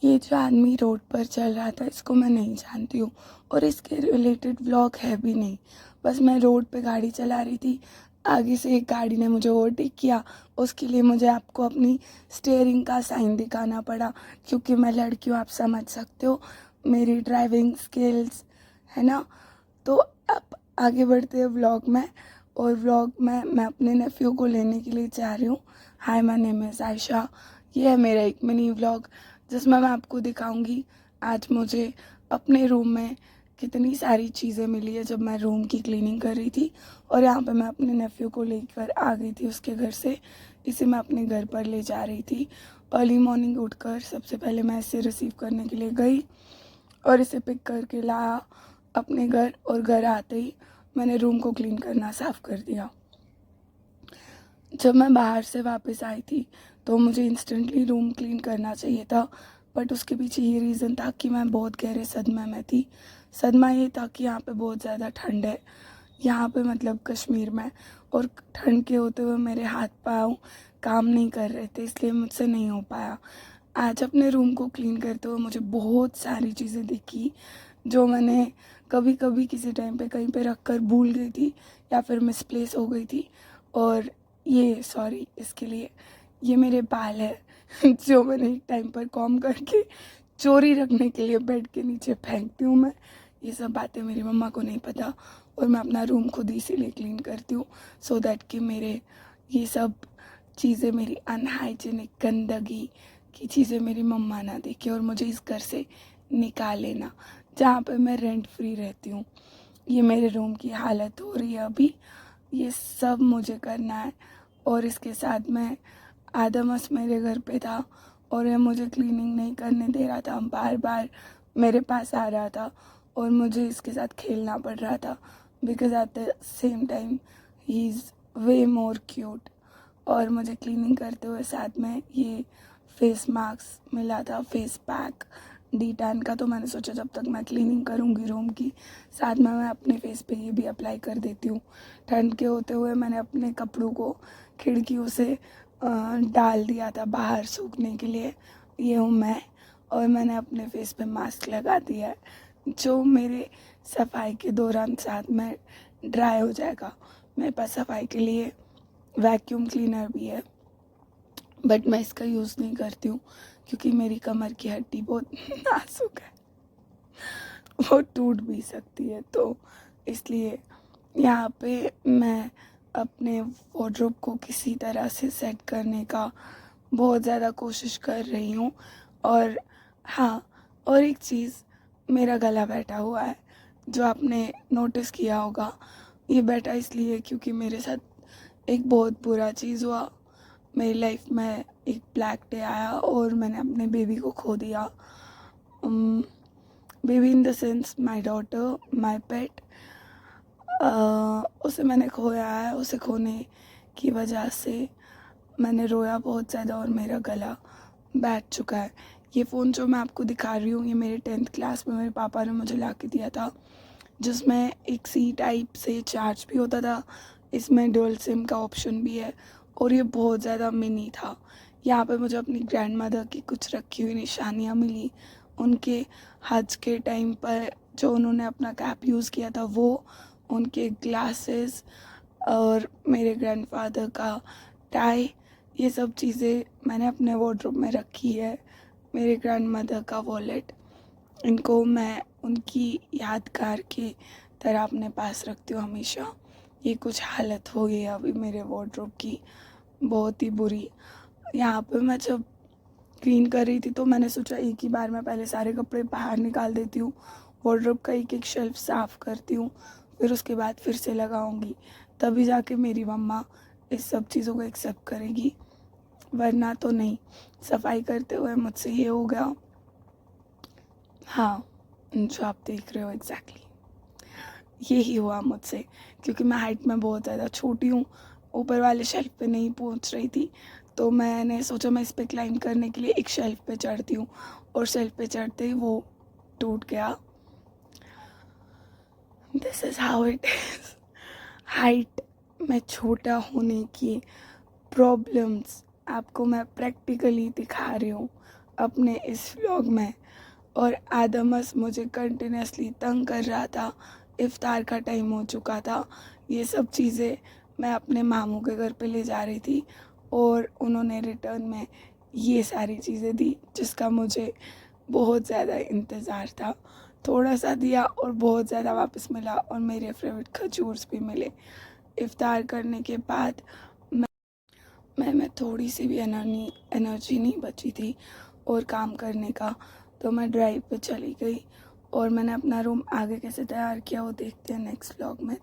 ये जो आदमी रोड पर चल रहा था इसको मैं नहीं जानती हूँ और इसके रिलेटेड व्लॉग है भी नहीं। बस मैं रोड पे गाड़ी चला रही थी, आगे से एक गाड़ी ने मुझे ओवरटेक किया। उसके लिए मुझे आपको अपनी स्टीयरिंग का साइन दिखाना पड़ा, क्योंकि मैं लड़की हूँ, आप समझ सकते हो मेरी ड्राइविंग स्किल्स, है ना। तो अब आगे बढ़ते हैं व्लॉग में। और व्लॉग में मैं अपने नेफ्यू को लेने के लिए जा रही हूँ। हाय, माय नेम इज़ आयशा। ये है मेरा एक मिनी व्लॉग जिसमें मैं आपको दिखाऊंगी आज मुझे अपने रूम में कितनी सारी चीज़ें मिली है जब मैं रूम की क्लीनिंग कर रही थी। और यहाँ पे मैं अपने नेफ्यू को लेकर आ गई थी उसके घर से। इसे मैं अपने घर पर ले जा रही थी। अर्ली मॉर्निंग उठकर सबसे पहले मैं इसे रिसीव करने के लिए गई और इसे पिक करके लाया अपने घर। और घर आते ही मैंने रूम को क्लीन करना स्टार्ट कर दिया। जब मैं बाहर से वापस आई थी तो मुझे इंस्टेंटली रूम क्लीन करना चाहिए था, बट उसके पीछे ये रीज़न था कि मैं बहुत गहरे सदमे में थी। सदमा ये था कि यहाँ पे बहुत ज़्यादा ठंड है, यहाँ पे मतलब कश्मीर में, और ठंड के होते हुए मेरे हाथ पाँव काम नहीं कर रहे थे, इसलिए मुझसे नहीं हो पाया। आज अपने रूम को क्लीन करते हुए मुझे बहुत सारी चीज़ें दिखी जो मैंने कभी कभी किसी टाइम पे कहीं पे रख कर भूल गई थी या फिर मिसप्लेस हो गई थी। और ये सॉरी इसके लिए, ये मेरे बाल है जो मैंने एक टाइम पर कॉम करके चोरी रखने के लिए बेड के नीचे फेंकती हूँ मैं। ये सब बातें मेरी मम्मा को नहीं पता और मैं अपना रूम खुद ही इसीलिए क्लीन करती हूँ, सो दैट कि मेरे ये सब चीज़ें, मेरी अनहाइजीनिक गंदगी की चीज़ें मेरी मम्मा ना देखे और मुझे इस घर से निकाले ना, जहाँ पे मैं रेंट फ्री रहती हूँ। ये मेरे रूम की हालत हो रही है अभी, ये सब मुझे करना है। और इसके साथ में आदमस मेरे घर पे था और ये मुझे क्लीनिंग नहीं करने दे रहा था, बार बार मेरे पास आ रहा था और मुझे इसके साथ खेलना पड़ रहा था, because at the same time he is way more cute. और मुझे क्लीनिंग करते हुए साथ में ये फेस मास्क मिला था, फेस पैक डी टैन का, तो मैंने सोचा जब तक मैं क्लीनिंग करूँगी रूम की, साथ में मैं अपने फेस पे ये भी अप्लाई कर देती हूँ। ठंड के होते हुए मैंने अपने कपड़ों को खिड़कियों से डाल दिया था बाहर सूखने के लिए। ये हूँ मैं, और मैंने अपने फेस पे मास्क लगा दिया है जो मेरे सफाई के दौरान साथ में ड्राई हो जाएगा। मेरे पास सफाई के लिए वैक्यूम क्लीनर भी है, बट मैं इसका यूज़ नहीं करती हूँ क्योंकि मेरी कमर की हड्डी बहुत नाजुक है, वो टूट भी सकती है। तो इसलिए यहाँ पे मैं अपने वार्डरोब को किसी तरह से सेट करने का बहुत ज़्यादा कोशिश कर रही हूँ। और हाँ, और एक चीज़, मेरा गला बैठा हुआ है जो आपने नोटिस किया होगा। ये बैठा इसलिए क्योंकि मेरे साथ एक बहुत बुरा चीज़ हुआ। मेरी लाइफ में एक ब्लैक डे आया और मैंने अपने बेबी को खो दिया। Baby in the sense my daughter, my pet. उसे मैंने खोया है। उसे खोने की वजह से मैंने रोया बहुत ज़्यादा और मेरा गला बैठ चुका है। ये फ़ोन जो मैं आपको दिखा रही हूँ ये मेरे 10th क्लास में मेरे पापा ने मुझे ला के दिया था, जिसमें एक सी टाइप से चार्ज भी होता था, इसमें डुअल सिम का ऑप्शन भी है और ये बहुत ज़्यादा मिनी था। यहाँ पे मुझे अपनी ग्रैंड मदर की कुछ रखी हुई निशानियाँ मिली, उनके हज के टाइम पर जो उन्होंने अपना कैप यूज़ किया था वो, उनके ग्लासेस और मेरे ग्रैंडफादर का टाई, ये सब चीज़ें मैंने अपने वार्डरोब में रखी है। मेरे ग्रैंड मदर का वॉलेट, इनको मैं उनकी यादगार की तरह अपने पास रखती हूँ हमेशा। ये कुछ हालत हो गई है अभी मेरे वार्डरोब की, बहुत ही बुरी। यहाँ पे मैं जब क्लीन कर रही थी तो मैंने सोचा एक ही बार मैं पहले सारे कपड़े बाहर निकाल देती हूँ, वार्डरोब का एक एक शेल्फ साफ़ करती हूँ, फिर उसके बाद फिर से लगाऊंगी, तभी जाके मेरी मम्मा इस सब चीज़ों को एक्सेप्ट करेगी, वरना तो नहीं। सफाई करते हुए मुझसे ये हो गया। हाँ, जो आप देख रहे हो एग्जैक्टली यही हुआ मुझसे, क्योंकि मैं हाइट में बहुत ज़्यादा छोटी हूँ, ऊपर वाले शेल्फ पे नहीं पहुँच रही थी, तो मैंने सोचा मैं इस पे क्लाइंब करने के लिए एक शेल्फ पे चढ़ती हूँ और शेल्फ पे चढ़ते ही वो टूट गया। This is how it is. Height में छोटा होने की प्रॉब्लम्स आपको मैं प्रैक्टिकली दिखा रही हूँ। अपने इस व्लॉग में। और आदमस मुझे कंटिन्यूसली तंग कर रहा था। इफ्तार का टाइम हो चुका था। ये सब चीज़ें मैं अपने मामू के घर पे ले जा रही थी और उन्होंने रिटर्न में ये सारी चीज़ें दी, जिसका मुझे बहुत ज़्यादा इंतज़ार था। थोड़ा सा दिया और बहुत ज़्यादा वापस मिला और मेरे फेवरेट खजूर्स भी मिले। इफ्तार करने के बाद मैं थोड़ी सी भी एनर्जी नहीं बची थी और काम करने का, तो मैं ड्राइव पे चली गई और मैंने अपना रूम आगे कैसे तैयार किया वो देखते हैं नेक्स्ट व्लॉग में।